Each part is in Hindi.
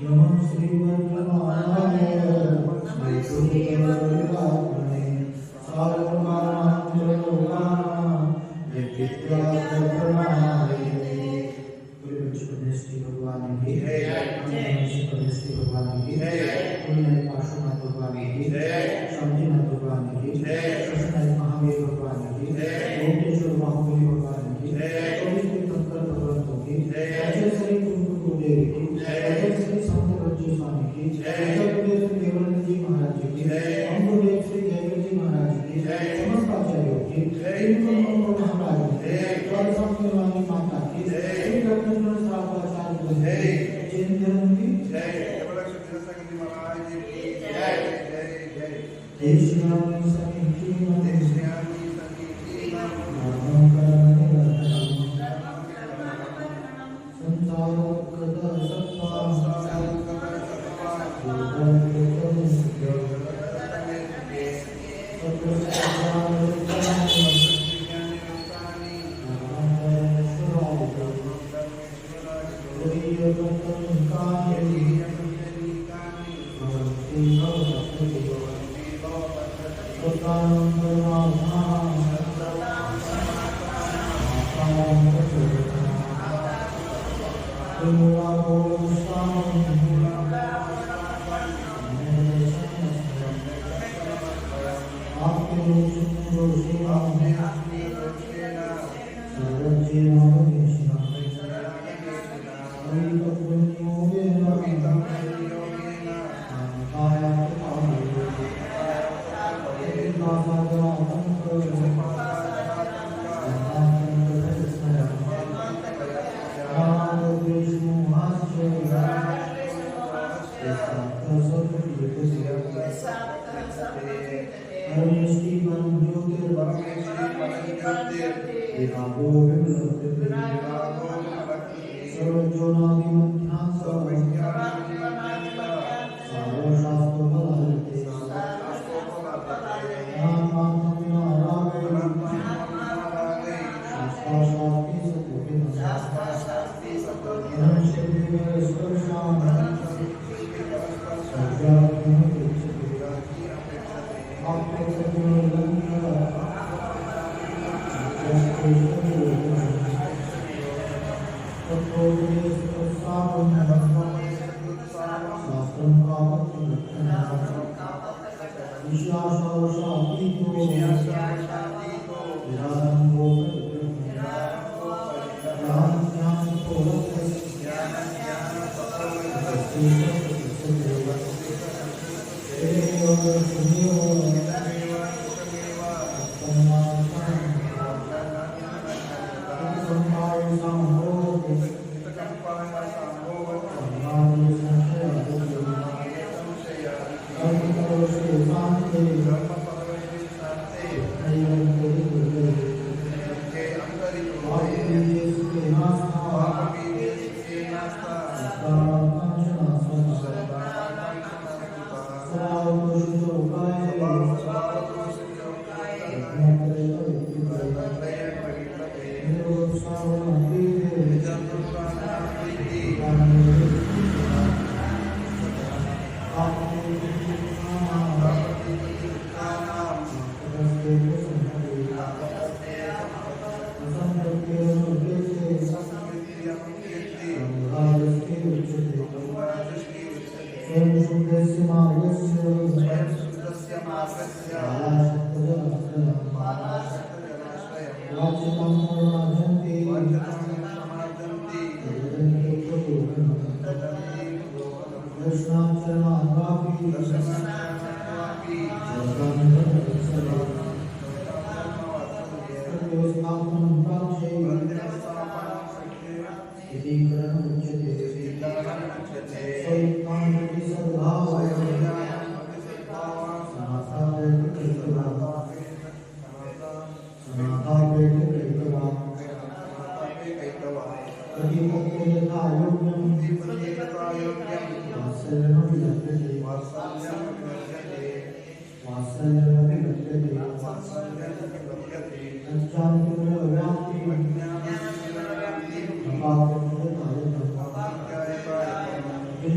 नमः श्री वर्धमानाय श्री सुखदेवात्मने सार्वभौमात्मलोकानां यज्ञप्रणाय श्री भगवान की श्री भगवान की पार्श्वनाथ भगवान की शांतिनाथ भगवान की कृष्ण महावीर भगवान की ओंकेश्वर बाहुबली भगवान की शंकर भगवंतों की अजय श्री कुंकुम देवी की अजय श्री संतरज्जी स्वामी की अजय श्री देवानंद जी महाराज की अम्बुदेव श्री जयवीर जी महाराज की समस्त आचार्यों की महाराज की स्वामी माता की जय श्री राम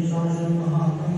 शासन महात्म्य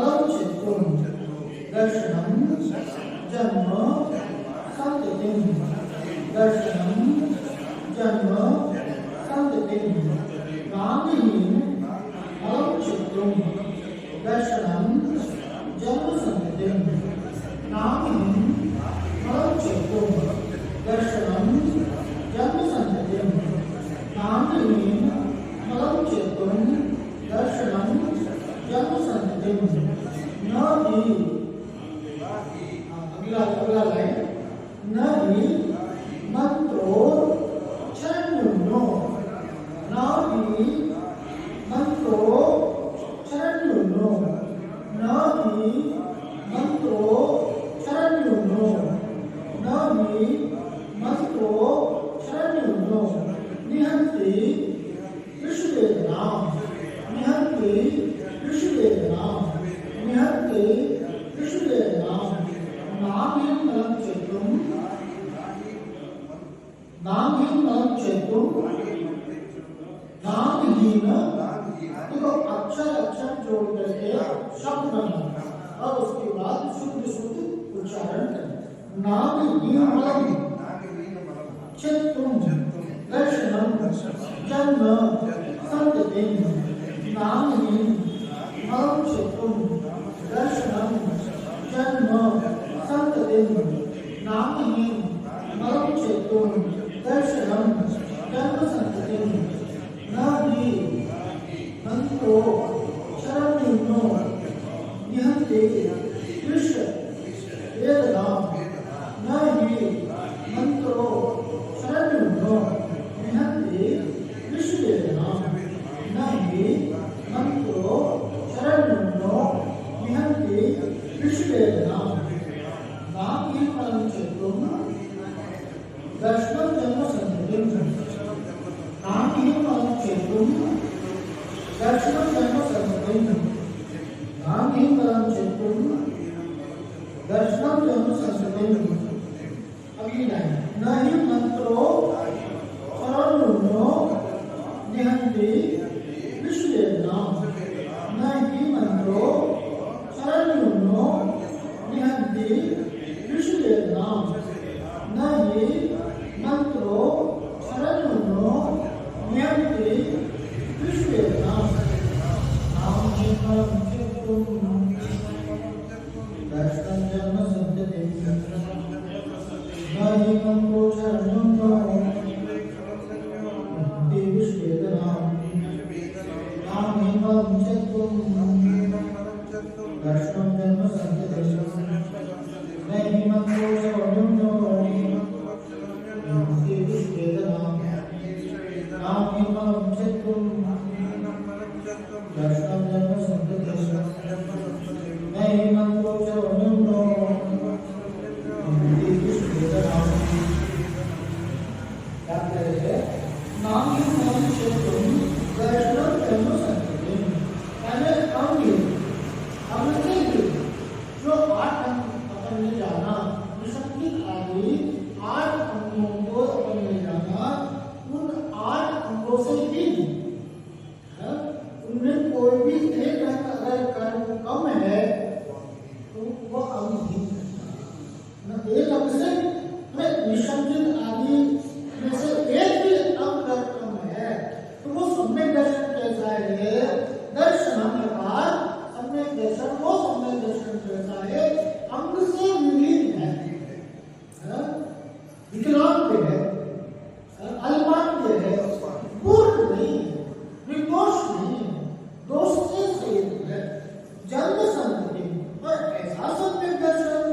Naam चेतुम दर्शनम जन्म संततिम दर्शनम जन्म संततिम नामहीन मलं चेतुम दर्शनम जन्म संततिम नामहीन मलं चेतुम दर्शनम जन्म संततिम नामहीन मलं चेतुम दर्शनम जन्म संततिम न ही अगला लाइन न ही मंत्रो चरणुनो न ही मंत्रो चरणुनो न ही मंत्रो चरणुनो न ही मंत्रो चरणुनो निहंति विश्ववेदनाम निहंति विश्ववेदनाम निहंति विश्ववेदनाम नामहीन मलं चेतुम नामहीन मलं चेतुम नामहीन देखो अक्षर जोड़ करके शब्द बना और उसके बाद शुद्ध शुद्ध उच्चारण करें नामहीन मलं चेतुम दर्शनम जन्म संततिम नामहीन मलं चेतुम दर्शनम जन्म संततिम नामहीन मलं चेतुम दर्शनम जन्म संततिम न ही मंत्रो चरणुनो निहंति विश्ववेदनाम न ही मंत्रो चरणुनो निहंति विश्ववेदनाम न ही मंत्रो चरणुनो निहंति विश्ववेदनाम नामहीन मलं चेतुम दर्शनम जन्म संततिम नामहीन मलं चेतुम दर्शनम जन्म संततिम नामहीन मलं चेतुम दर्शनम जन्म संततिम अगली लाइन न ही मंत्रो चरणुनो निहंति विश्ववेदनाम न ही मंत्रो चरणुनो निहंति विश्ववेदनाम न ही मंत्रो चरणुनो निहंति विश्ववेदनाम नामहीन मलं चेतुम दर्शनम जन्म संततिम न ही मंत्रो चरणुनो निहंति विश्ववेदनाम नामहीन मलं चेतुम दर्शनम जन्म संततिम न ही मंत्रो चरणुनो निहंति विश्ववेदनाम नामहीन मलं चेतुम दर्शनम जन्म संततिम न ही मंत्रो चरणुनो निहंति विश्ववेदनाम क्या करेंगे नामहीन मलं चेतुम दर्शनम जन्म संततिम यानी हमने देखिए जो 8 अंग अपन ने जाना निसंदिग्ध आदि 8 अंगों को अपन ने जाना उन 8 अंगों से भी उनमें कोई भी एक अंग अगर कर्म कम है तो वो अंगहीन है एक अंग से निसंदिग्ध आदि में से एक भी अंग अगर कम है तो वो सम्यक दर्शन कैसा है दर्शन के बाद सम्यक दर्शन वो सम्यक दर्शन कैसा है अंग से विहीन है विकलांग है अल्पांग है पूर्ण नहीं है निर्दोष नहीं है दोष से सहित है जन्म संतति और ऐसा सम्यक दर्शन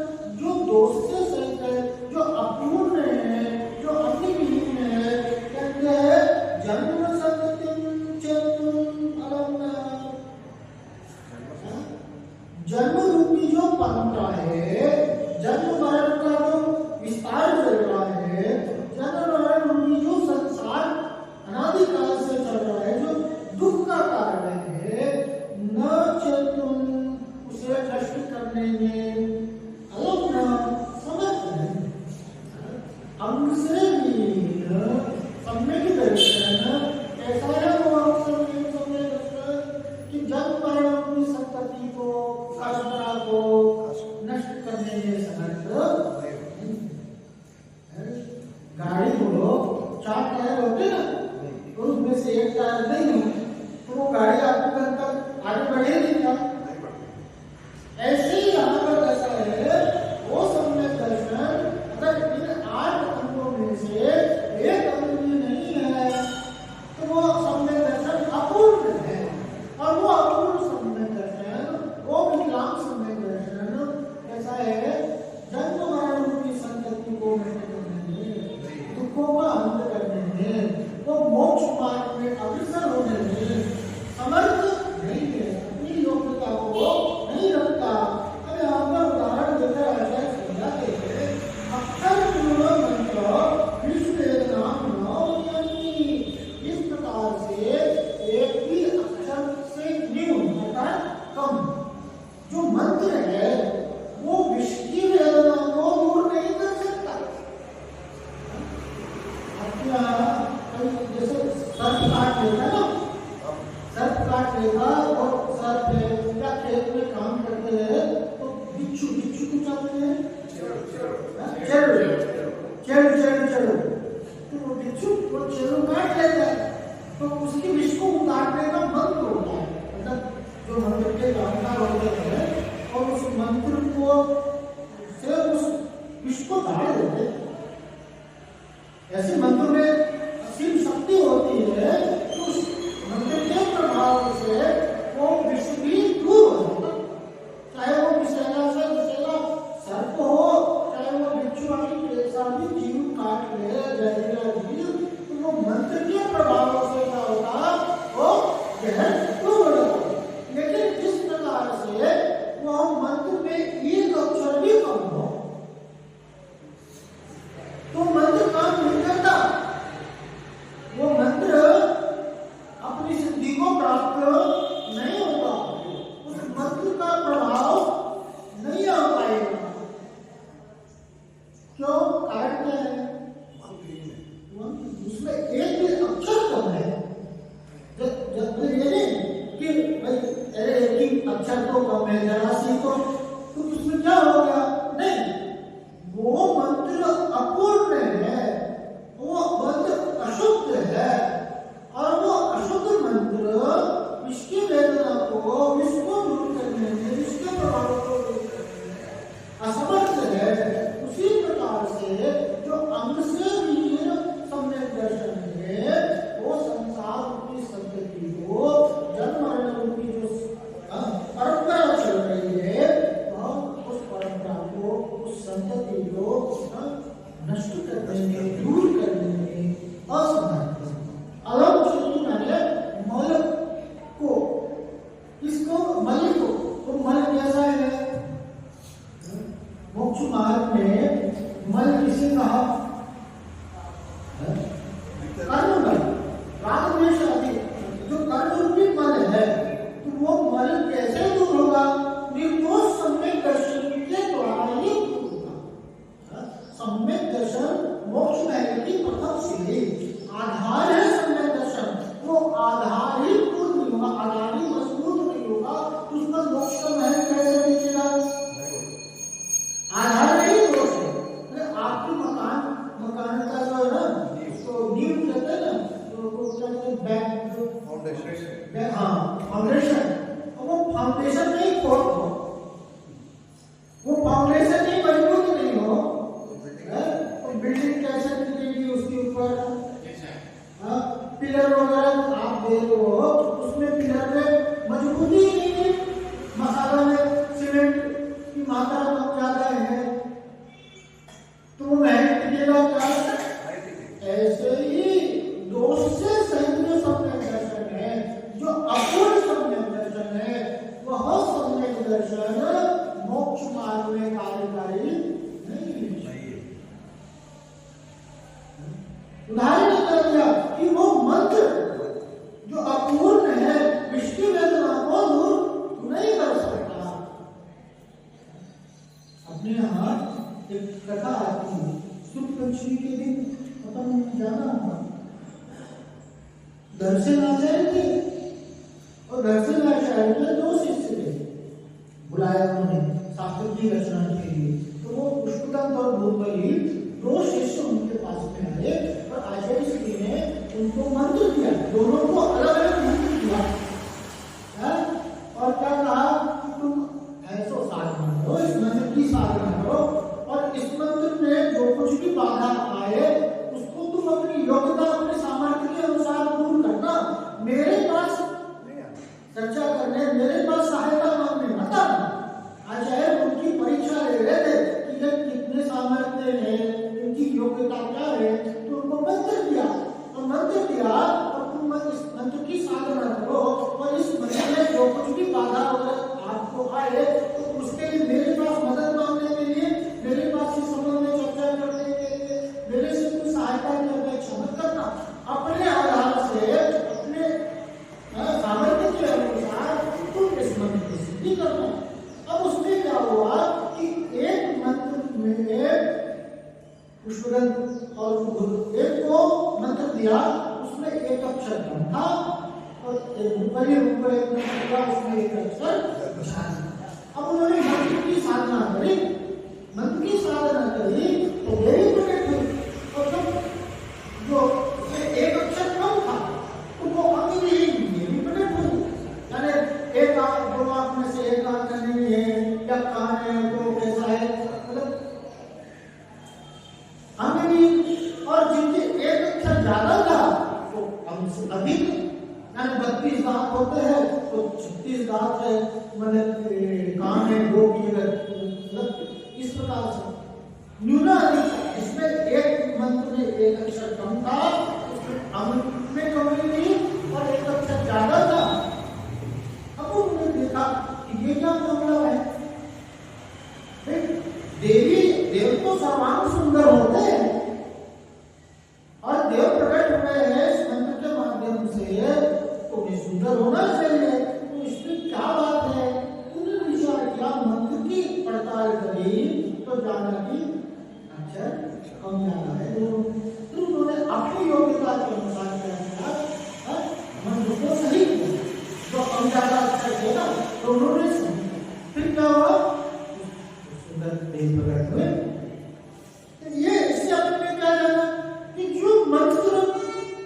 जो दोष से सहित है जो अपूर्ण है जो अतिविहीन है कहते हैं जन्म संतति चेतुम अलम जन्म रूपी जो परंपरा है जन्म मरण का जो विस्तार चल रहा है जन्म मरण रूपी जो संसार अनादिकाल से चल रहा है जो दुख का कारण है न चेतुम उसे नष्ट करने में अलग समर्थ नहीं अंग से भी सम्यक दर्शन ऐसा है वो सम्यक दर्शन कि जन्म मरण रूपी संतति को परंपरा को वो चेलो काट लेता है, तो उसकी विष को उतारने का मंत्र होता है, मतलब जो मंत्र के जानकार होते हैं और उस मंत्र को से उस विष को काट देते हैं। ऐसे मंत्र में असीम शक्ति होती है, तो उस मंत्र के प्रभाव से वो विष भी दूर हो जाता है। चाहे वो विषैला से विषैला सर्प हो, चाहे वो बिच्छू आदि ऐसा भी जीव काट ले, जहरीला जीव, तो वो मंत्र के प्रभाव से क्या होता है, वो जहर दूर हो जाता है। लेकिन जिस प्रकार से वो मंत्र में एक अक्षर भी कम हो, तो मंत्र काम नहीं करता। वो मंत्र अपनी सिद्धि को प्राप्त नहीं होगा, उस मंत्र का प्रभाव नहीं आ पाएगा। क्यों? कारण क्या है? उसमें एक भी अक्षर कम है। जब ये नहीं कि भाई अरे एक ही अक्षर तो कम है, जरा सी तो उसमें क्या हो गया? नहीं, वो मंत्र अपूर्ण है, वो मंत्र अशुद्ध है, और वो अशुद्ध मंत्र इसकी वेदना को, इसको दूर करने में, इसके प्रभाव को दूर करने में असमर्थ है। उसी प्रकार से जो अंग से वीर सम्यक दर्शन है, वो संसार की संतति को, जन्म मरण रूपी जो परंपरा चल रही है, उस परंपरा को, उस संतति को नष्ट करने में, दूर करने में असमर्थ है। अलग चीज मैंने मल को, इसको मल को, तो मल कैसा है? मोक्ष मार्ग में मल किसे कहा? कर्म मल, राग द्वेष आदि जो कर्म रूपी मल है, तो वो मल कैसे दूर होगा? निर्दोष सम्यक दर्शन के द्वारा ही दूर होगा। सम्यक दर्शन मोक्ष मार्ग की प्रथम सीढ़ी, आधार है सम्यक दर्शन। वो आधार ही पूर्ण नहीं होगा, आधार ही मजबूत नहीं होगा, तो उस पर मोक्ष का महल कैसे दिखेगा? आधार नहीं दोष है। आपकी मकान का जो है ना, तो नींव कहते हैं ना, तो वो कहते हैं बैक फाउंडेशन, हाँ फाउंडेशन। वो फाउंडेशन नहीं खोल हो, वो फाउंडेशन नहीं मजबूत नहीं हो, तो बिल्डिंग कैसे टिकेगी उसके ऊपर? पिलर वगैरह आप दे रहे हो, उसमें पिलर में मजबूती ही नहीं है, मसाला में सीमेंट की मात्रा कम ज्यादा है, तो वो महल टिकेगा क्या? ऐसे ही दोष से सहित जो सम्यक दर्शन है, जो अपूर्ण सम्यक दर्शन है, वह सम्यक दर्शन मोक्ष मार्ग में कार्यकारी नहीं है। उदाहरण कर दिया कि वो मंत्र जो अपूर्ण है, विष्णु वेदना को दूर नहीं कर सकता। अपने यहाँ एक कथा आती है, शुक्ल पंचमी के दिन अपन जाना होगा, दर्शन आचार्य थे, और दर्शन आचार्य के दो शिष्य थे, बुलाया उन्होंने शास्त्र की रचना के लिए। तो वो पुष्पदंत और भूतबली दो शिष्य उनके पास में आए, और आचार्य श्री ने उनको मंत्र दिया, दोनों को अलग अलग मंत्र दिया, और क्या कहा कि तुम ऐसा साधना करो, इस मंत्र की साधना करो, और इस मंत्र में जो कुछ भी बाधा आए उसको तुम अपनी योग्यता, अपने सामर्थ्य के अनुसार दूर करना। मेरे पास चर्चा करने, मेरे पास सहायता मांगने मत आना। आचार्य उनकी परीक्षा ले रहे थे कि ये कितने सामर्थ्य है, इनकी योग्यता क्या है, तो उनको मंत्र दिया, और मंत्र दिया और तुम इस मंत्र की साधना करो, और इस मंत्र में जो कुछ भी बाधा वगैरह आपको आए, तो उसके लिए मेरे पास मदद मांगने के लिए, मेरे पास इस संबंध में चर्चा करने के लिए मेरे से कोई सहायता की अपेक्षा मत करना। अपने आधार से, अपने सामर्थ्य के अनुसार तुम इस मंत्र की सिद्धि करना। अब उसमें क्या हुआ कि एक मंत्र में पुष्पदंत और एक को मंत्र दिया, उसमें एक अक्षर कम था, और ऊपर ही ऊपर एक मंत्र दिया, उसमें एक अक्षर। अब उन्होंने मंत्र की साधना करी, मंत्र की साधना करी तो देवी प्रकट हुई, और जब जो या कान है तो कैसा है, मतलब अंग भी। और जिनके एक अक्षर ज्यादा था तो अंग से अधिक, यानी 32 दांत होते हैं तो 36 दांत है, मतलब कान है 2 की जगह, मतलब इस प्रकार से न्यूना अधिक। इसमें एक मंत्र में एक अक्षर कम था, उसमें अंग में कमी थी और एक अक्षर ज्यादा था। अब उन्होंने देखा कि ये क्या मामला है। देवी देव तो सर्वांग सुंदर होते हैं और देव प्रकट हुए हैं इस मंत्र के माध्यम से, तो उन्हें सुंदर होना चाहिए, तो इसमें क्या बात है। उन्होंने विचार किया, मंत्र की पड़ताल करी तो जाना कि अक्षर कम ज्यादा है। तो उन्होंने अपनी योग्यता के अनुसार क्या किया, मंत्र को सही किया, जो कम ज्यादा अक्षर थे ना तो उन्होंने सही। फिर क्या हुआ, सुंदर देव प्रकट हुए। ये इससे अपने क्या जाना कि जो मंत्र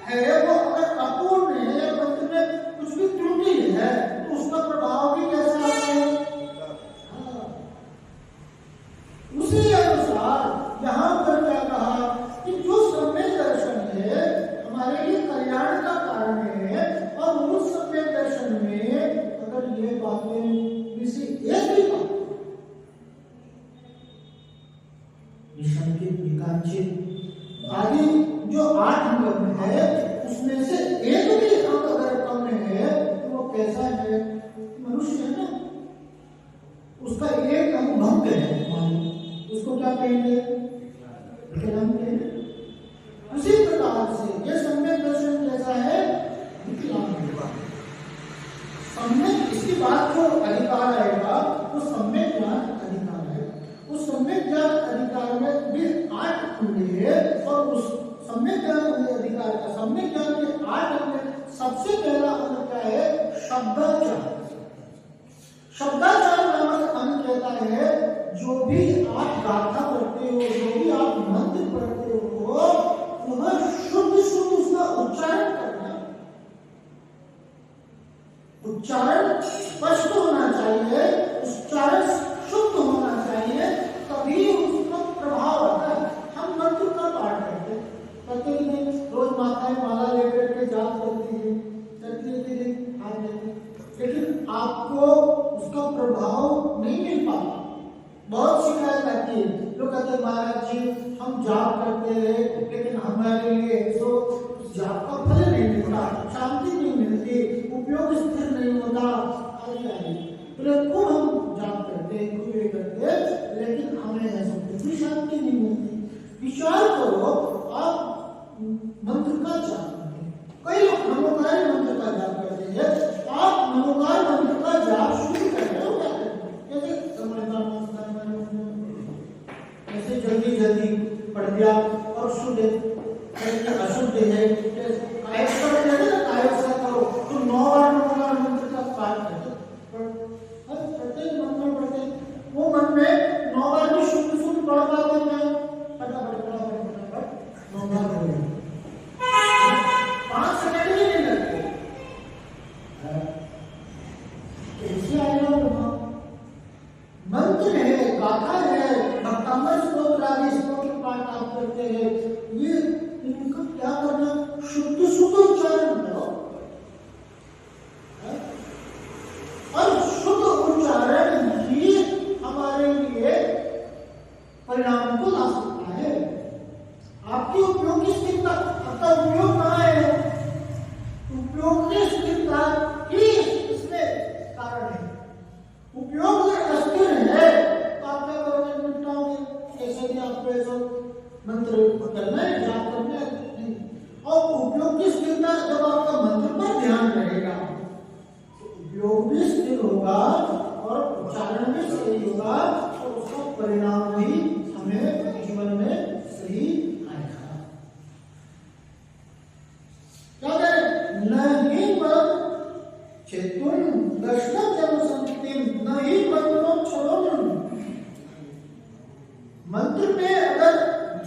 है वो अगर अपूर्ण है या मंत्र में कुछ भी त्रुटि है तो उसका प्रभाव भी कैसा आता है। उसी अनुसार यहाँ पर क्या कहा कि जो सम्यक दर्शन है हमारे लिए कल्याण का कारण है, और उस सम्यक दर्शन में अगर ये बातें किसी एक भी बात निशंकित निकांक्षित आदि जो 8 अंग है उसमें से एक भी अंग अगर कम है तो वो कैसा है, मनुष्य है ना, उसका एक अंग भंग है, उसको क्या कहेंगे, विकलांग कहेंगे। उसी प्रकार से ये सम्यक दर्शन कैसा है, विकलांग। सम्यक इसकी बात जो अधिकार आएगा वो सम्यक ज्ञान अधिकार है। उस सम्यक ज्ञान अधिकार में भी 8 अंग है, और उस सम्यक ज्ञान अधिकार का सम्यक ज्ञान के 8 अंग में सबसे पहला अंग क्या है, शब्दाचार। शब्दाचार नामक अंग कहता है जो भी आप गाथा पढ़ते हो, जो भी आप मंत्र पढ़ते हो, वह शुद्ध शुद्ध उसका उच्चारण करना, उच्चारण स्पष्ट होना चाहिए, उच्चारण शुद्ध होना चाहिए, तभी उसका प्रभाव आता है। हम मंत्र का पाठ करते ही नहीं, रोज माताएं माला लेकर के जाप करती है, लेकिन आपको उसका प्रभाव नहीं मिल पाता। बहुत शिकायत आती है, लोग कहते हैं महाराज जी हम जाप करते हैं लेकिन हमारे लिए तो जाप का फल नहीं मिलता, शांति नहीं मिलती, उपयोग स्थिर नहीं होता, बिल्कुल हम जाप करते हैं, कुछ भी करते हैं, लेकिन हमें ऐसा कुछ भी शांति नहीं मिलती। विचार करो, आप मंत्र का जाप करते हैं, कई लोग नमोकार मंत्र का जाप करते हैं, आप नमोकार मंत्र का जाप शुरू कर रहे हो, क्या कैसे ऐसे जल्दी जल्दी पढ़ दिया और शुद्ध अशुद्ध है, कायक से करो तो 9 बार नमोकार मंत्र का पाठ करते मन में पढ़ते, वो मन में 9 बार भी शुद्ध शुद्ध पढ़ पाते हैं, फटाफट 9 बार हो गए, 5 सेकंड भी नहीं लगते। कैसे आएगा मंत्र है, गाथा है, भक्तामृत स्तोत्र आदि स्तोत्र पाठ आप करते हैं, ये इनका क्या करना, शुद्ध शुद्ध उच्चारण करो, और शुद्ध उच्चारण ही हमारे लिए परिणाम को ला सकता है। आपकी उपयोग की स्थिरता, आपका उपयोग कहाँ है, उपयोग की स्थिरता ही इसमें कारण है। उपयोग अगर अस्थिर है तो आप क्या करोगे, निपटाओगे, ऐसे भी आपको ऐसा मंत्र करना है, जाप करना है। और उपयोग की स्थिरता, जब आपका मंत्र पर ध्यान रहेगा तो उपयोग भी स्थिर होगा और उच्चारण भी सही होगा, और उसका परिणाम भी हमें जीवन में सही आएगा। क्या करें, नहीं पर चेतुन दर्शन जन्म संपत्ति नहीं मंत्रों छोड़ो। मंत्र में अगर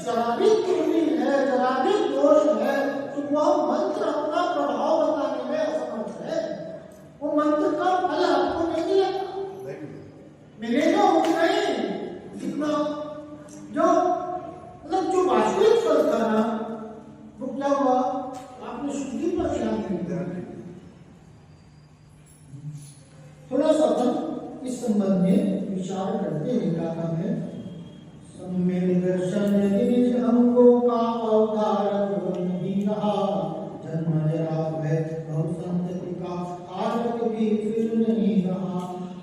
जरा भी त्रुटि है, जरा भी दोष है, तो वह मंत्र अपना प्रभाव बताने में असमर्थ है। वो मंत्र का फल आपको नहीं मिलेगा, मिलेगा इतना जो मतलब जो वास्तविक फल था ना, वो क्या हुआ? आपने शुद्धि पर ध्यान नहीं दिया। थोड़ा सा हम इस संबंध में विचार करते हैं। क्या नाम है? सम्यक दर्शन निज अंगों का अवतारक नहीं रहा, जन्म जरा भय बहु संतति का आरक भी फिर नहीं रहा।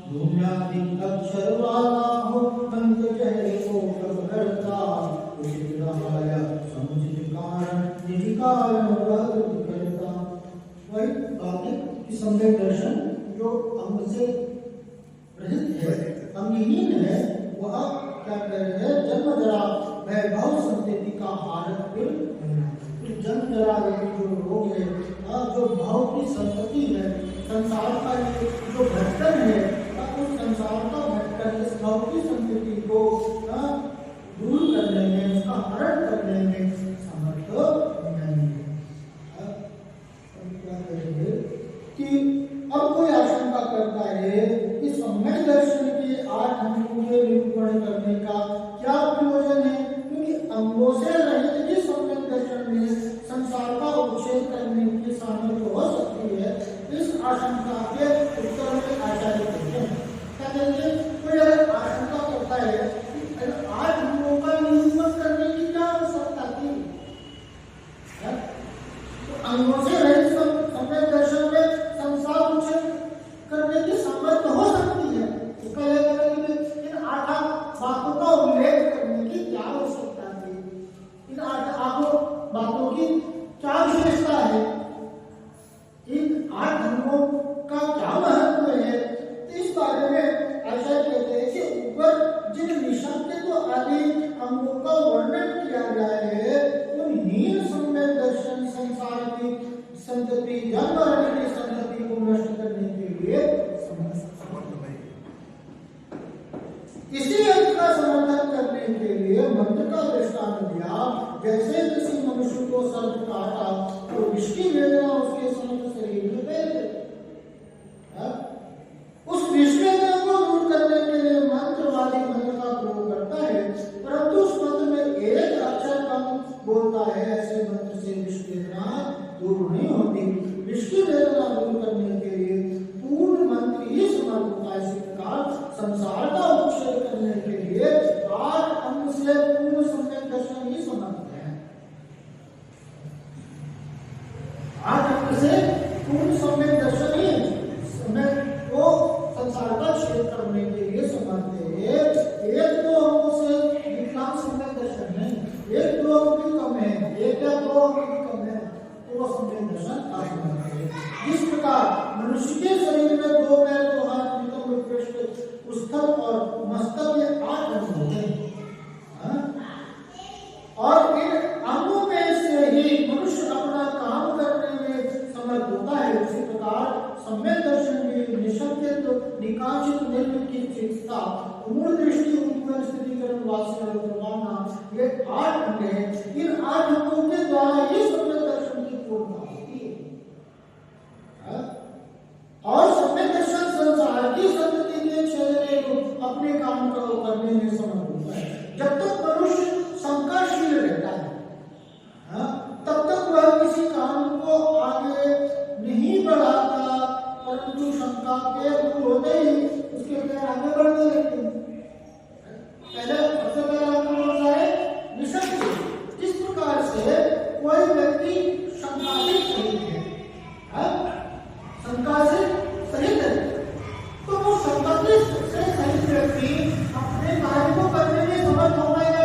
भूम्यादि अक्षर वाला हो मंत्र जय को करता, उचित रहाया समुचित कारण निज कारण वर्ग करता। वही बात है कि सम्यक दर्शन जो अंग से रहित है, अंगहीन है, वह क्या कह रहे हैं? जन्म जरा भय बहु संतति का हारक फिर जन्म जरा जो रोग है, जो भाव की संतति है, संसार का जो भटकन है, उस संसार का भटकन इस भाव की संतति को दूर करने में, उसका हरण करने में समर्थ नहीं है। क्या करेंगे कि अब कोई आशंका करता है कि सम्यक दर्शन के 8 अंगों के निरूपण करने का क्या प्रयोजन है? क्योंकि अंगों से रहित भी सम्यक दर्शन में संसार का उच्छेद करने की सामर्थ्य हो सकती है। इस आशंका के उत्तर में आचार्य कहते हैं, क्या कहते हैं? कोई अगर आशंका करता है कि 8 अंगों का निरूपण करने की क्या आवश्यकता थी? तो अंगों से रहित सम्यक दर्शन में संसार उच्छेद करने की सामर्थ्य हो सकती है। इसका यह कहना है कि इन 8 बातों का उल्लेख करने की क्या आवश्यकता थी? इन 8 बातों की क्या विशेषता है? इन 8 अंगों का क्या महत्व है? इस बारे में आचार्य कहते हैं कि ऊपर जिन निशंकित आदि अंगों का वर्णन किया गया है, उन हीन सम्यक दर्शन संसार की संतति, जन्म मरण की संतति को नष्ट करने के लिए इसी अर्थ का समर्थन करने के लिए मंत्र का दृष्टांत दिया। जैसे किसी मनुष्य को सर्प काटा तो विष की वेदना उसके समस्त शरीर में फैल गई। उस विष वेदना को दूर करने के लिए मंत्रवादी मंत्र का प्रयोग करता है, परंतु उस मंत्र में एक अक्षर कम बोलता है। ऐसे मंत्र से विष वेदना दूर नहीं होती। विष की वेदना दूर करने के लिए पूर्ण मंत्र ही समर्थ होता है। इसी प्रकार संसार का उच्छेद करने के लिए 8 अंग से पूर्ण सम्यक दर्शन ही समर्थ है। 8 अंग से पूर्ण सम्यक दर्शन ही को संसार का छेद करने के लिए समर्थ है। 1-2 अंगों से विकलांग सम्यक दर्शन नहीं, 1-2 अंग भी कम है, 1 या 2 अंग भी कम है, तो वह सम्यक दर्शन असमर्थ है। जिस प्रकार मनुष्य के शरीर में 2 पैर, 2 हाथ, नितंब, पृष्ठ, उस्थल और मस्तक, ये 8 अंग होते हैं। और इन अंगों में से ही मनुष्य अपना काम करने में समर्थ होता है। उसी प्रकार सम्यक दर्शन की निशंकित, निकांक्षित, निर्विकृत चित्तता, मूल दृष्टि, उत्पन्न स्थितिकरण, वासना, प्रभावना, ये 8 अंग हैं। इन 8 अंगों के द्वारा ही सम्यक दर्शन की पूर्णता होती है। और सम्यक दर्शन संसार की संतति के क्षेत्र अपने काम को करने में समर्थ होता है। जब तक मनुष्य शंकाशील रहता है, तब तक वह किसी काम को आगे नहीं बढ़ाता, परंतु शंका के दूर होते ही उसके पैर आगे बढ़ने लगते हैं। पहले सबसे पहला कौन सा है? निशंकित। जिस प्रकार से कोई व्यक्ति शंका से सहित है, शंका से सहित है, तो वो शंका से सहित व्यक्ति अपने कार्य को करने में समर्थ हो पाएगा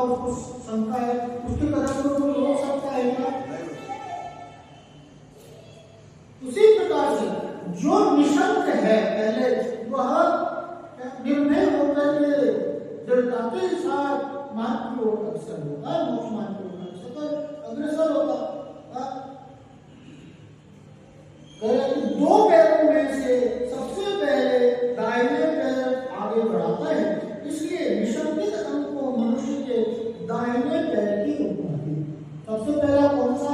उसको शंका है, उसके कदम को तो रोक सकता है क्या? उसी प्रकार से जो निशंक है पहले वह निर्णय होकर के दृढ़ता के साथ मार्ग की ओर अग्रसर होता है, मोक्ष मार्ग की ओर अग्रसर होता है। दो पैरों में से सबसे पहले दाहिने पैर आगे बढ़ाता है, इसलिए निशंकित अंग को मनुष्य के दाहिने पैर की उपमा। सबसे पहला कौन सा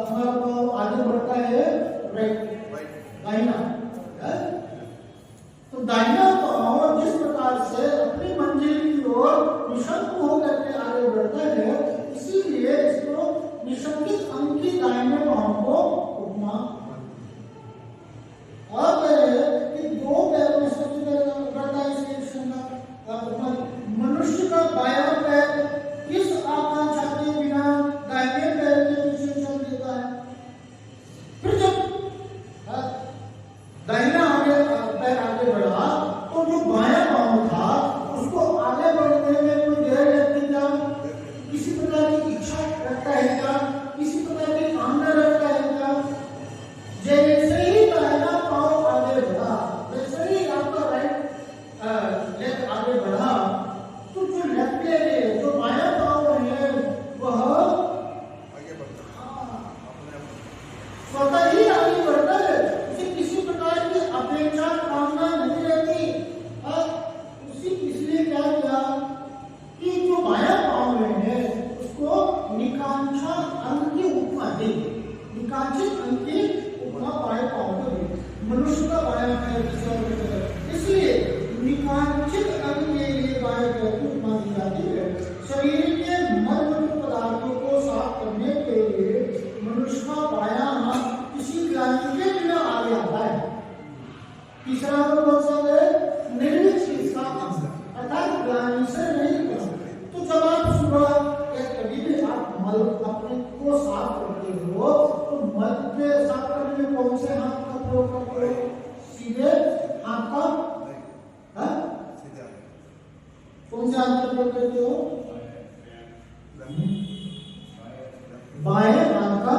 हमारा पाँव आगे बढ़ता है? राइट, दाहिना। तो दाहिना पाँव जिस प्रकार से अपनी मंजिल की ओर निशंक होकर के आगे बढ़ता है, इसीलिए इसको निशंकित अंग की दाहिने पाँव को उपमा। और कि दो पैरों में सबसे पहले बढ़ता है, इसलिए मनुष्य का बायां पैर किस आकांक्षा के बिना दाहिने पैर के पीछे चल देता है? फिर जब दाहिना पैर आगे बढ़ा तो जो बायां पाँव था उसको आगे बढ़ने में कोई देर लगती क्या? किसी प्रकार की इच्छा रखता है क्या? किसी प्रकार की कामना रखता है क्या? जैसे ही दाहिना पाँव आगे बढ़ा, वैसे ही आपका राइट लेग आगे बढ़ा, तो जो लेफ्ट लेग है, जो बायां पाँव है, वह आगे बढ़ता स्वतः ही आगे बढ़ता है। उसे किसी प्रकार की अपेक्षा कामना नहीं रहती। इसलिए क्या किया कि जो बायां पाँव है उसको निकांक्षा अंग की उपमा दी, निकांक्षित अंग की उपमा बाएं पाँव को दी। मनुष्य का बायां पैर, इसलिए निकांक्षित अंग के लिए बाएं पैर की उपमा दी जाती है। शरीर के मलमूत्र पदार्थों को साफ करने के लिए मनुष्य का बायां हाथ किसी ग्लानि के बिना आगे आता है। तीसरा अंग कौन सा है? निर्विक्षिप्त अंग, अर्थात ग्लानि से नहीं बना। तो जब आप सुबह या कभी भी आप मल अपने को साफ करते हो, तो मल के साफ करने में कौन से हाथ का प्रयोग करते हो? सीधे हाथ का, कौन से हाथ का प्रयोग करते हो? बाएं हाथ का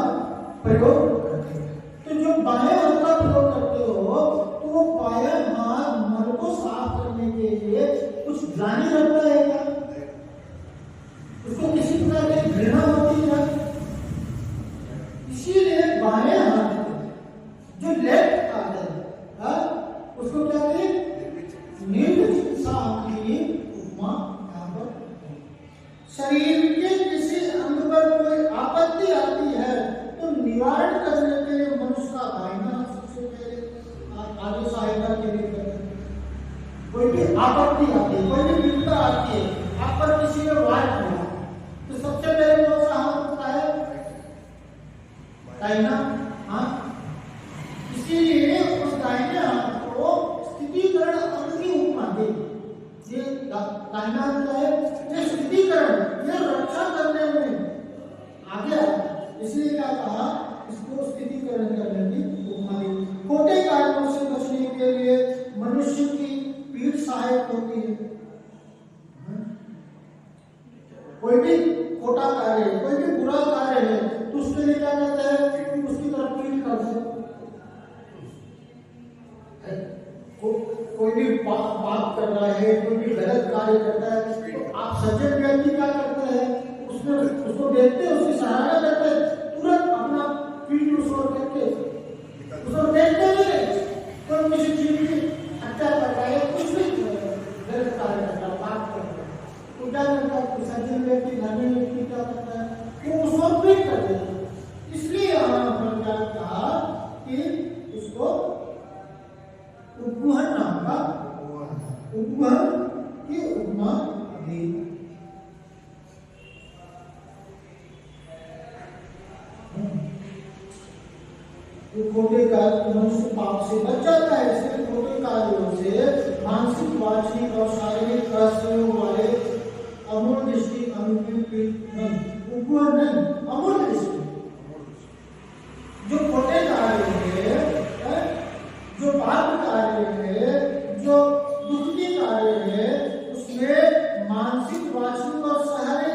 प्रयोग करते हो। तो जो बाएं हाथ का प्रयोग करते हो, तो वो बायां हाथ मल को साफ करने के लिए कुछ ग्लानि रखता है क्या? उसको किसी प्रकार की घृणा होती है? इसीलिए बाएं हाथ जो लेफ्ट हाथ है, उसको क्या कहें? निर्विचिकित्सा की उपमा यहाँ पर। शरीर के किसी अंग पर कोई आपत्ति आती है तो निवारण करने के लिए मनुष्य का दाहिना सबसे पहले आगे सहायता के लिए करते हैं। कोई भी आपत्ति आती है, कोई भी विपदा आती है, आप पर किसी ने वार किया, तो सबसे पहले कौन सा हाथ होता है? दाहिना हाथ। इसीलिए उस दाहिने हाथ को स्थितीकरण अंग की उपमा दी। ये दाहिना हाथ क्या है? ये स्थितीकरण, ये रक्षा करने में आगे आता है। इसलिए क्या कहा? इसको स्थितीकरण करने की उपमा दी। खोटे कार्यों से बचने के लिए मनुष्य की पीठ सहायक होती है। कोई भी खोटा कार्य, कोई भी बुरा कार्य है, तो उसके लिए क्या कहते हैं? कि उसकी तरफ पीठ कर दो। कोई भी पाप कर रहा है, कोई भी गलत कार्य करता है, तो आप सज्जन व्यक्ति क्या करते हैं? उसमें उसको देखते हैं, उसकी सराहना करते हैं, तुरंत अपना पीठ उस ओर करके उसको देखते हैं। कोई किसी चीज की हत्या करता है, कुछ भी गलत कार्य करता है, पाप करता है, तो क्या करता है? सज्जन व्यक्ति, धर्मी व्यक्ति क्या करता है? वो उस ओर पीठ कर देता है। इसलिए हमने क्या कहा कि उसको उपगुहन नाम का उपगुहन की उपमा दी। खोटे कार्य मनुष्य पाप से बच जाता है। इसलिए खोटे कार्यों से मानसिक, वाचिक और शारीरिक असहयोग वाले अमूल दृष्टि अनुपयुक्त नहीं, उपगुहन नहीं, अमूल दृष्टि। जो खोटे कार्य है, जो पाप कार्य है, जो दुख के कार्य है, उसमें मानसिक, वाचिक और शारीरिक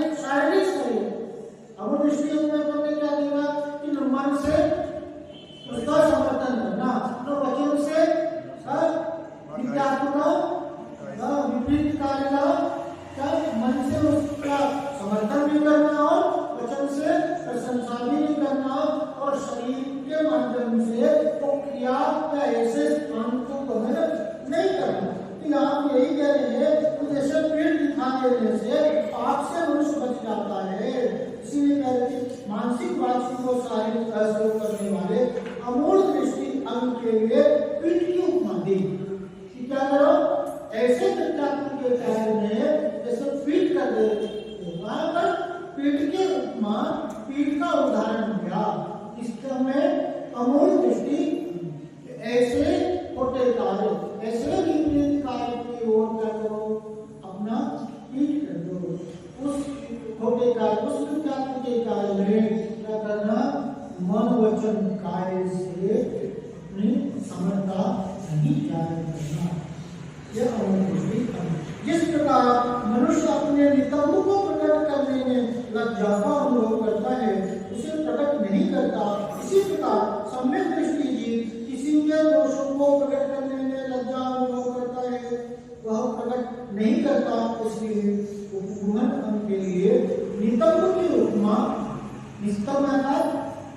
नहीं करना और वचन से प्रशंसा भी नहीं करना और शरीर के माध्यम से वो क्रिया या ऐसे स्थान को ग्रहण नहीं करना। आप यही कह रहे हैं कि जैसे पेड़ दिखा देने से पाप से मनुष्य बच जाता है, इसीलिए कह रहे हैं मानसिक वाचिक और शारीरिक असर करने वाले अमूल दृष्टि अंग के लिए पीठ की उपमा दी कि क्या करो ऐसे प्रत्यात्म के कार्य में जैसे पीठ कर दे। वहां पर पीठ की उपमा पीठ का उदाहरण दिया, इसका में अमूल दृष्टि ऐसे छोटे कार्य ऐसे विपरीत कार्य की ओर क्या करो अपना पीठ कर दो। उस छोटे कार्य उस प्रत्यात्म के कार्य में क्या करना मन वचन कार्य से अपनी समर्था नहीं जारी करना। यह अमूल दृष्टि। जिस प्रकार मनुष्य अपने नितंब को प्रकट करने में लज्जा का अनुभव करता है उसे प्रकट नहीं करता, इसी प्रकार सम्यक दृष्टि जीव किसी के दोषों को प्रकट करने में लज्जा अनुभव करता है, वह प्रकट नहीं करता। इसलिए उपगमन अंग के लिए नितंब की उपमा निस्तंभ है।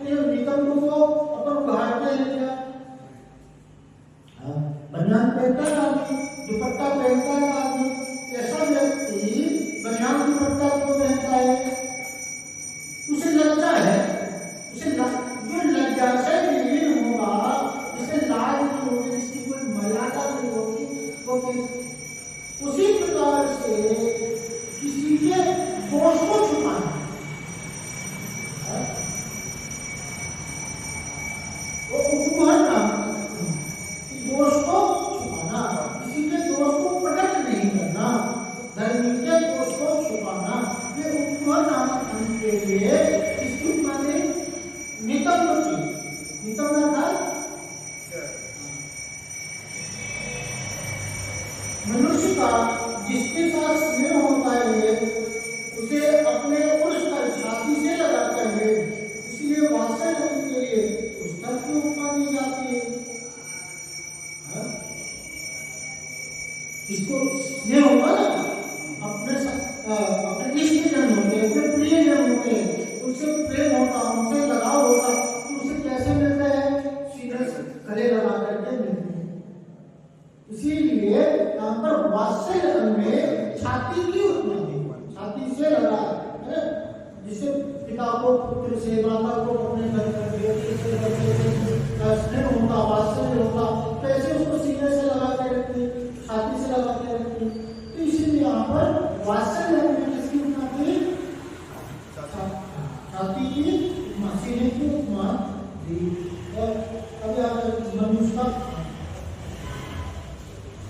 नितंब को अपन उघाड़ते हैं क्या, बनियान पहनता है आदमी, दुपट्टा पहनता है आदमी, ऐसा व्यक्ति बनियान दुपट्टा क्यों पहनता है? उसे लज्जा है, उसे जो लज्जा से विलीन होगा, जिसे लाज नहीं होगी, जिसकी कोई मर्यादा नहीं होगी, वो उसी प्रकार से किसी के दोष को छुपाना, वो उपमान दोष को छुपाना, किसी के दोष को प्रकट नहीं करना, धर्मी के दोष को छुपाना, ये उपमान के लिए इसकी माने नितंब की नितंब था। मनुष्य का जिसके साथ स्नेह होता है उसे अपने उस पर छाती से लगाता है, इसलिए वात्सल्य के लिए उस तक की उपमा दी जाती है। इसको स्नेह होगा ना, अपने इष्टजन होते हैं, अपने प्रियजन होते हैं, उनसे प्रेम होता, उनसे लगाव होता, तो उसे कैसे मिलता है? सीधे गले लगा करके मिलते हैं। इसीलिए यहाँ पर वात्सल्य में छाती की उपमा दी, छाती से लगा है, जिसे पिता को पुत्र से, माता को अपने घर स्नेह होता, वात्सल्य होता, कैसे उसको सीने से लगा के रखती, छाती से लगा के रखती। तो इसीलिए यहाँ पर वात्सल्य में किसकी उपमा दी? छाती की उपमा, सीने की उपमा दी। और अभी आप मनुष्य का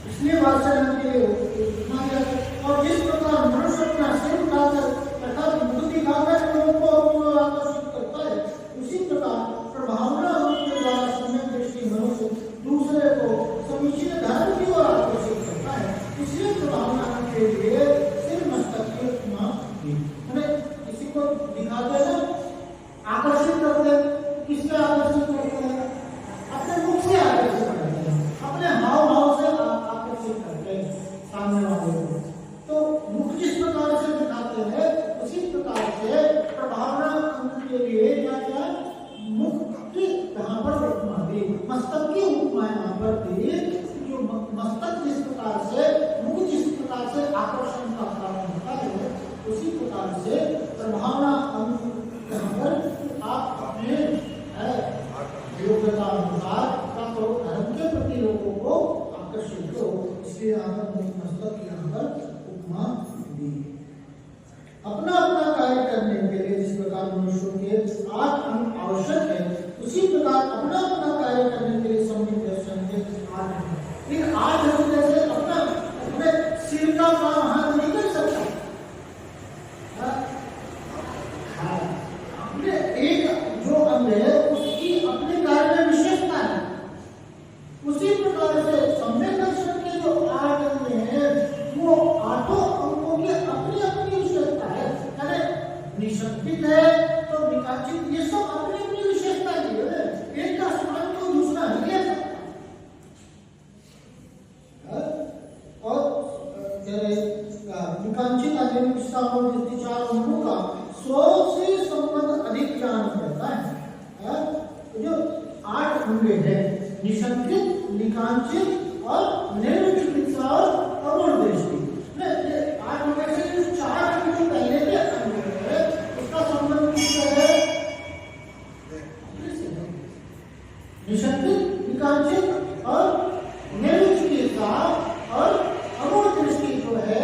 इसलिए वात्सल्य के उपमा दिया। और जिस प्रकार मनुष्य अपना सिर उठाकर अर्थात मुख दिखाकर लोगों को अपनी ओर आकर्षित करता है, उसी प्रकार प्रभावना के द्वारा सम्यक दृष्टि मनुष्य दूसरे को समीचीन धर्म की ओर आकर्षित करता है। इसलिए प्रभावना के लिए सिर मस्तक की उपमा दी। किसी को दिखाते हैं आकर्षित करते हैं, किससे आकर्षित करते हैं? अपने मुख से आकर्षित करते हैं, अपने हाव भाव से आकर्षित करते हैं सामने वाले को। तो मुख जिस प्रकार से दिखाते हैं उसी प्रकार से प्रभावना के लिए क्या क्या मुख की यहाँ पर उपमा दी, मस्तक की उपमा यहाँ पर दी। जो मस्तक जिस प्रकार से, मुख जिस प्रकार से आकर्षण का कारण होता है, उसी प्रकार से प्रभावना यहाँ पर आप अपने योग्यता अनुसार धर्म के प्रति लोगों को आकर्षित हो, इसलिए यहाँ पर मस्तक यहाँ पर उपमा दी। अपना अपना कार्य करने के लिए जिस प्रकार मनुष्यों के 8 अंग आवश्यक है, उसी प्रकार अपना अपना कार्य करने के लिए सम्यक दर्शन के 8 अंग। इन 8 अंग जैसे अपने सिर का काम हाथ नहीं कर सकता, अपने एक जो अंग है उसकी अपने कार्य में विशेषता है। उसी प्रकार से सम्यक दर्शन के जो 8 अंग हैं वो 8 अंगों की अपनी अपनी विशेषता है। निशब्दित है तो विकाचित, ये सब अपनी अपनी विशेषता है। एक का समान तो दूसरा नहीं है। और विकांक्षित चार अंगों का निशंकित, निकांक्षित और निर्विचिकित्सा और अमूल दृष्टि। आज में से जो चार जो पहले के अंग है उसका संबंध किससे है? निशंकित, निकांक्षित और निर्विचिकित्सा और अमूल दृष्टि जो है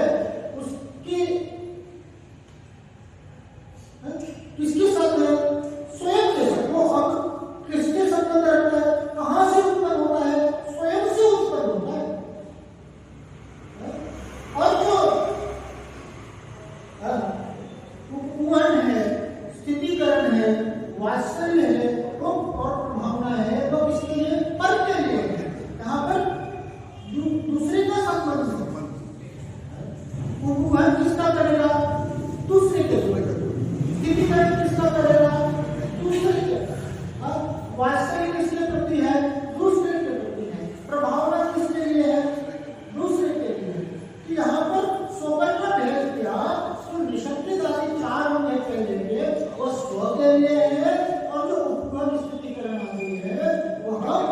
उसकी किसके साथ है? स्वयं के साथ। वो अब किसके संबंध रखता है? कहां से उत्पन्न होता है? स्वयं से उत्पन्न होता है। और जो उपवन है, स्थितिकरण है, वात्सल्य है, वो और भावना है, वो किसके लिए? पर के लिए है। यहाँ पर दूसरे का संबंध है। उपवन किसका करेगा? दूसरे के लिए। स्थितिकरण किसका करेगा? दूसरे के। वात्सल्य किसके प्रति है? दूसरे के प्रति है। प्रभावना किसके लिए है? दूसरे के लिए। तो यहाँ पर सोबत का भेद किया तो निशंकित आदि चार होने के लिए वो स्व के लिए है और जो उपवन स्थितिकरण आदि है वो हम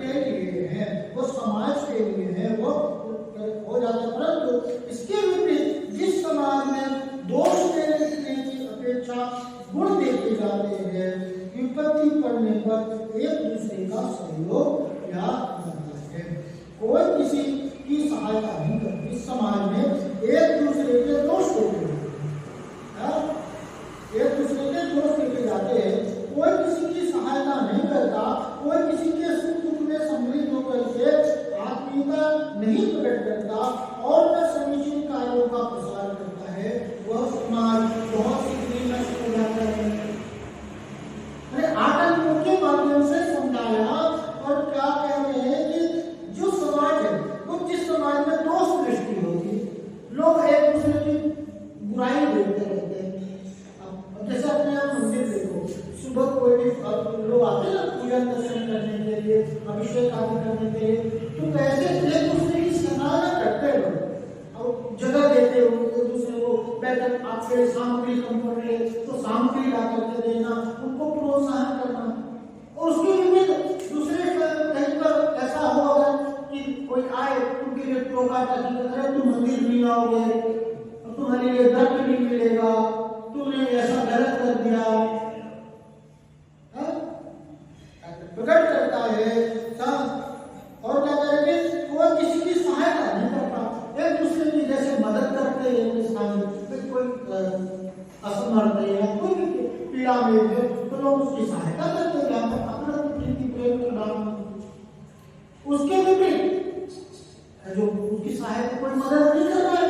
के लिए है, वो समाज के लिए है, वो हो जाता। परंतु इसके विपरीत जिस समाज में दोष देने की अपेक्षा गुण देखे जाते हैं, विपत्ति पड़ने पर एक दूसरे का सहयोग या है। कोई किसी की सहायता नहीं करती। इस समाज में एक दूसरे के दोष देते हैं, एक दूसरे के दोष देखे जाते हैं। कोई किसी की सहायता नहीं करता, कोई किसी के सुख दुख में सम्मिलित होकर के आत्मीयता नहीं प्रकट करता और न समीचीन कार्यों का प्रसार करता है, वह समाज बहुत शीघ्र नष्ट हो जाता है। आतंकों के माध्यम से समझाया और क्या कह रहे हैं कि जो समाज है वो जिस समाज में दोष दृष्टि होगी, लोग एक दूसरे की बुराई देखते रहते हैं। अब जैसे अपने आप मंदिर देखो, सुबह कोई भी लोग आते हैं ना पूजा दर्शन करने के लिए, अभिषेक आदि करने के लिए, तो कैसे एक दूसरे की सराहना करते हो और जगह देते हो एक दूसरे को। बैठक आपके सामग्री कम पड़ रही है तो सामग्री ला करके देना, उनको प्रोत्साहन करना। और उसके लिए दूसरे कहीं पर ऐसा होगा कि कोई आए उनके लिए टोका टाकी, अरे तुम मंदिर नहीं आओगे, तुम्हारे लिए दर्द नहीं मिलेगा, तुमने ऐसा गलत कर दिया, प्रकट करता है। और क्या करेंगे? वो किसी की सहायता नहीं करता, एक दूसरे की जैसे मदद करते हैं। कोई असमर्थ है या कोई भी पीड़ा में है तो लोग उसकी सहायता करते हैं, यहाँ पर अपना प्रीति प्रेम के नाम। उसके विपरीत जो उसकी सहायता कोई मदद नहीं कर रहा है,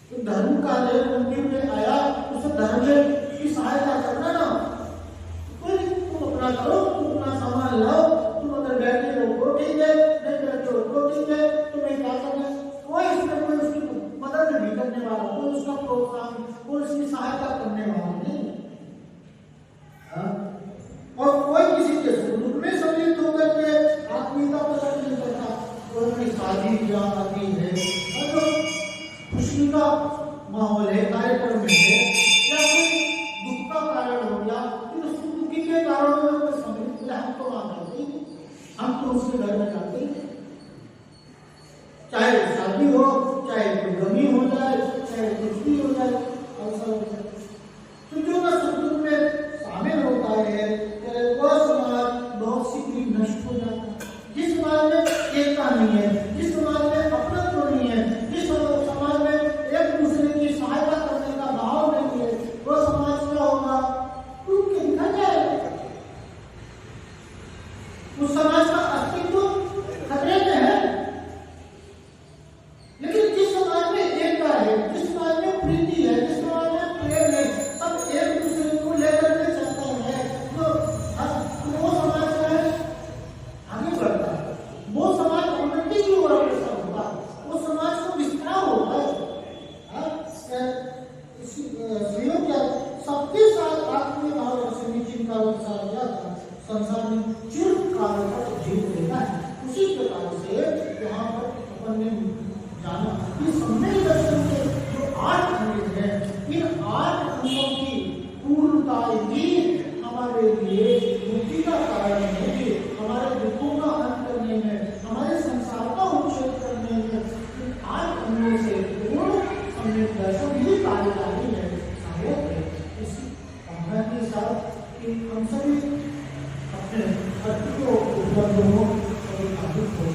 तो धर्म कार्य मंदिर में आया, उसे धर्म की सहायता करना ना, कोई तुम अपना करो, तुम अपना सामान लाओ, तुम अगर बैठे हो ठीक है, नहीं बैठे हो तो ठीक है, तुम्हें क्या करना है? कोई इसमें कोई उसकी मदद नहीं करने वाला, कोई उसका प्रोत्साहन, कोई उसकी सहायता करने वाला नहीं। और कोई किसी के सुख दुख में सम्मिलित होकर के आत्मीयता प्रकट नहीं करता। कोई अपनी शादी ब्याह आदि है और जो खुशी का माहौल है, कार्यक्रम में है, या कोई दुख का कारण हो गया, फिर उस दुखी के कारण में कोई सम्मिलित, हम तो वहां जाते ही, हम तो उसके घर में जाते ही, चाहे शादी हो, चाहे कोई गमी हो जाए, चाहे कुछ भी हो जाए, ऐसा हो जाए। तो जो ना सुख दुख में शामिल होता है वह समाज बहुत शीघ्र नष्ट हो जाता है। जिस समाज में एकता नहीं है, जिस समाज में अपनत्व नहीं है, जिस समाज में एक दूसरे की सहायता करने का भाव नहीं है, वह समाज क्या होगा? टूट के निकल जाएगा। उस समाज का अस्तित्व खतरे में है। लेकिन जिस समाज में एकता है, जिस समाज में प्रीति है, जिस समाज में प्रेम है, सब एक दूसरे को लेकर के चलता है, तो वो समाज का है आगे बढ़ता है, वो समाज उन्नति की ओर अग्रसर होता है, वो समाज को विस्तार होता है। सबके साथ आत्मीय भाव और समीचीन का उत्साह किया था, संसार में चिर काल तक जीव रहना है। उसी प्रकार से यहाँ पर अपन ने जाना कि सम्यक दर्शन के जो 8 अंग हैं, इन 8 अंगों की पूर्णता ही हमारे लिए मुक्ति का कारण है, हमारे दुखों का अंत करने में, हमारे संसार का उच्छेद करने में आज हम लोग से पूर्ण सम्यक दर्शन ही कार्यकारी है, सहायक है। इस भावना के साथ कि हम सभी अपने भक्ति को उपलब्ध हो और आदत हो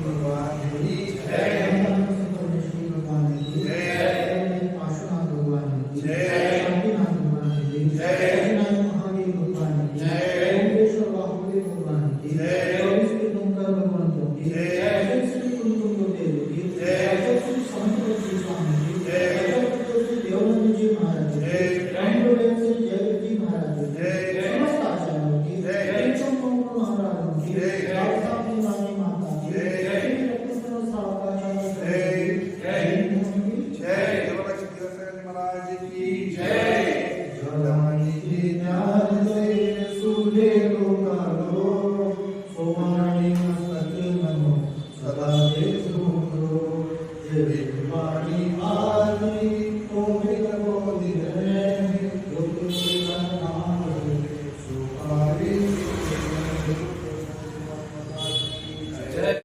भगवान की जय, भगवान की जय, पार्श्वनाथ भगवान की जय, शांतिनाथ भगवान की जय, महावीर भगवान की जय, ओंकारेश्वर वासुदेव भगवान की जय, 24 तीर्थंकर भगवंतों की जय, श्री कुंकुम देव की जय, श्री समंत जी स्वामी की जय, श्री देवानंद जी महाराज की जय, श्री जय जी महाराज की जय, समस्त आचार्यों की जय, महाराजों की जय, रानी माता की जय, सदा